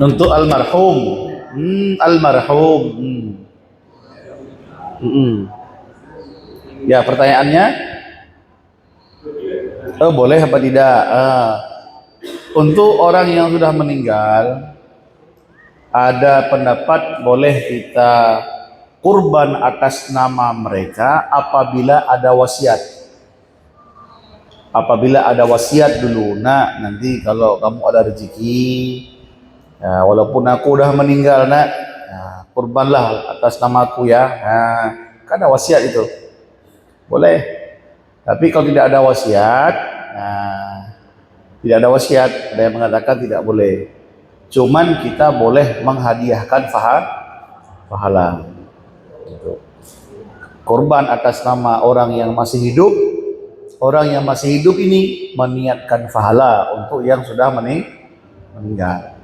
Untuk almarhum. Almarhum. Ya, pertanyaannya, boleh apa tidak? Untuk orang yang sudah meninggal, ada pendapat boleh kita kurban atas nama mereka apabila ada wasiat. Apabila ada wasiat dulu, nak, nanti kalau kamu ada rezeki, ya, walaupun aku udah meninggal, nak, ya, kurbanlah atas namaku ya. Nah, kan ada wasiat itu, boleh. Tapi kalau tidak ada wasiat, nah, tidak ada wasiat, ada yang mengatakan tidak boleh. Cuman kita boleh menghadiahkan pahala. Gitu. Korban atas nama orang yang masih hidup. Orang yang masih hidup ini meniatkan pahala untuk yang sudah meninggal.